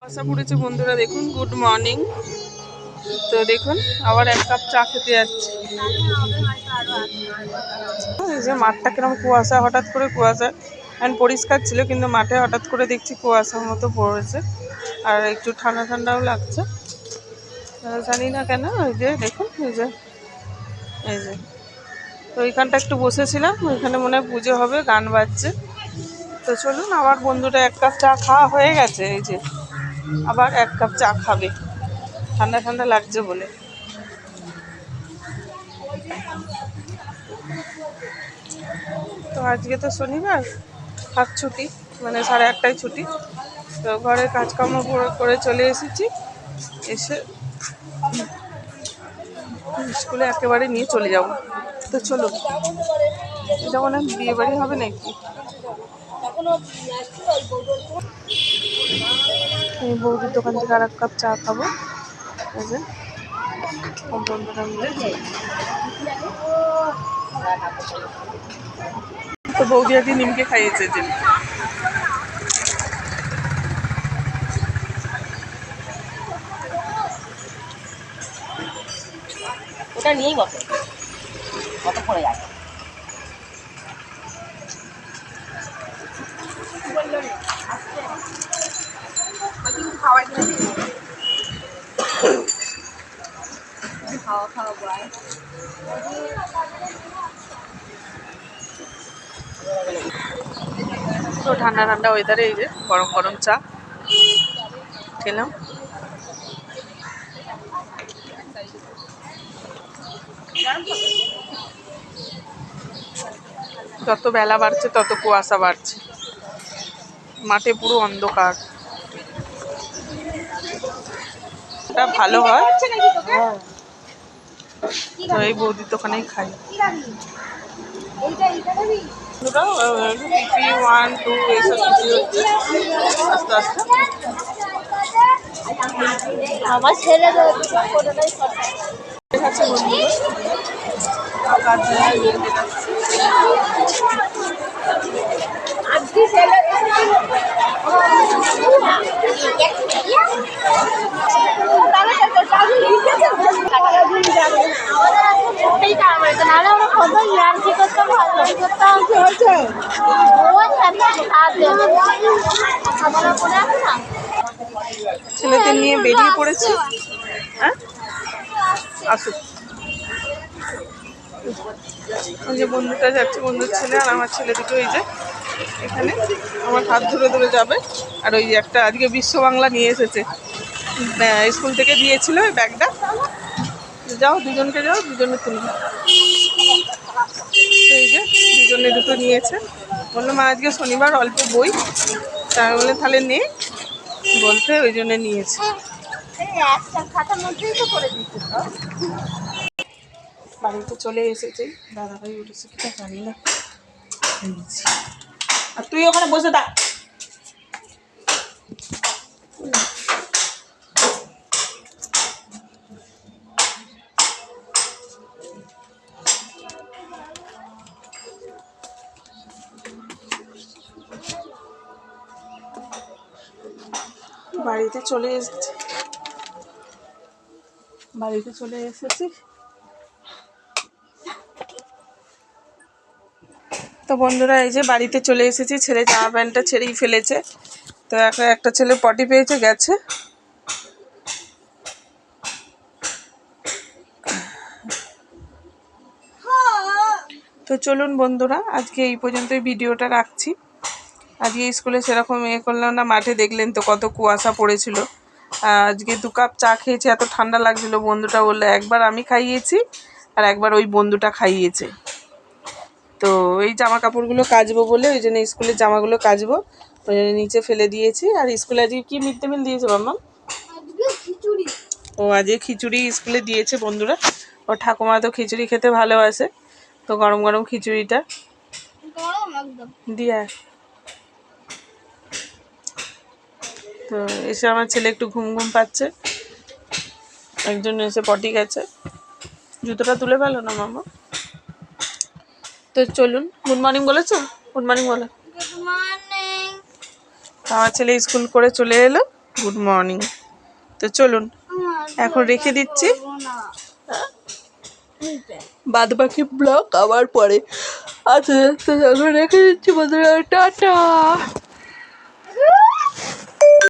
আশা পড়েছে বন্ধুরা, দেখুন গুড মর্নিং। তো দেখুন আবার এক কাপ চা খেতে যাচ্ছি। এই যে মাঠটা কিরকম কুয়াশা, হঠাৎ করে কুয়াশা, এখন পরিষ্কার ছিল কিন্তু মাঠে হঠাৎ করে দেখছি কুয়াশার মতো পড়েছে আর একটু ঠান্ডা ঠান্ডাও লাগছে। জানি না কেন। ওই যে দেখুন এই যে তো ওইখানটা একটু বসেছিলাম, ওইখানে মনে হয় পুজো হবে, গান বাজছে। তো চলুন, আবার বন্ধুটা এক কাপ চা খাওয়া হয়ে গেছে, এই যে আবার এক কাপ চা খাবে, ঠান্ডা ঠান্ডা লাগছে বলে। তো আজকে তো শনিবার, হাফ ছুটি, মানে 8:30টায় ছুটি। তো ঘরের কাজকর্ম করে চলে এসেছি, এসে স্কুলে একেবারে নিয়ে চলে যাব। তো চলো, এটা মনে হয় বিয়ে বাড়ি হবে নাকি। এই বৌদির দোকান থেকে আর এক কাপ চা খাবো, এই যে বন্ধুরা মিলে। তো বৌদি আজকে নিমকে খাইয়েছে যে। ওটা নিয়েই বসে, কত পড়ে যায়। তো ঠান্ডা ঠান্ডা ওয়েদারে এই যে গরম গরম চা খেলাম। যত বেলা বাড়ছে তত কুয়াশা বাড়ছে, মাঠে পুরো অন্ধকার। এটা ভালো হয়, তো এই বৌদির দোকানেই খাই। 1 2 এসব কিছু হচ্ছে আস্তে আস্তে। আমার ছেলে দেখাচ্ছে বন্ধুরা, কাজ নিয়ে যাচ্ছি। ছেলেদের নিয়ে বেরিয়ে পড়েছি। হ্যাঁ, আসুক। ওই যে বন্ধুটা যাচ্ছে, বন্ধুর ছেলে আর আমার ছেলে দুটো এই যে এখানে আমার হাত ধরে ধরে যাবে। আর ওই একটা আজকে বিশ্ব বাংলা নিয়ে এসেছে, স্কুল থেকে দিয়েছিল ওই ব্যাগটা। যাও দুজনকে, যাও দুজনে তুলবে। এই যে দুজনে দুটো নিয়েছে, বললো মা আজকে শনিবার অল্প বই, তাই বলে তাহলে নে বলতে ওই জন্য নিয়েছে। বাড়িতে চলে এসেছি, দাদাভাই উঠেছে কিনা জানি না। আর তুই ওখানে বসে থাক। বাড়িতে চলে এসেছি, তো বন্ধুরা এই যে বাড়িতে চলে এসেছি। ছেলে জামা প্যান্টটা ছেড়েই ফেলেছে, তো একটা ছেলে পটি পেয়েছে গেছে। তো চলুন বন্ধুরা, আজকে এই পর্যন্তই ভিডিওটা রাখছি। আজকে স্কুলে সেরকম করলাম না, মাঠে দেখলেন তো কত কুয়াশা পড়েছিল। আজকে 2 কাপ চা খেয়েছি, এত ঠান্ডা লাগছিল। বন্ধুটা বললো একবার আমি খাইয়েছি আর একবার ওই বন্ধুটা খাইয়েছে। তো এই জামা কাপড়গুলো কাচবো বলে ওই জন্য স্কুলের জামাগুলো কাচবো, ওই জন্য নিচে ফেলে দিয়েছি। আর স্কুলে আজকে কি মিড ডে মিল দিয়েছে মাম্মা? ও আজকে খিচুড়ি স্কুলে দিয়েছে বন্ধুরা। ও ঠাকুমা তো খিচুড়ি খেতে ভালোবাসে, তো গরম গরম খিচুড়িটা দিয়া। তো এসে আমার ছেলে একটু ঘুম ঘুম পাচ্ছে, একজন এসে পটি গেছে। জুতোটা তুলে ফেলো না মামা। তো চলুন, গুড মর্নিং বলেছো? গুড মর্নিং বলো। আমার ছেলে স্কুল করে চলে এলো, গুড মর্নিং। তো চলুন এখন রেখে দিচ্ছি, বাদ বাকি ব্লগ আবার পরে আচ্ছা, এখন রেখে দিচ্ছি বন্ধুরা, টাটা।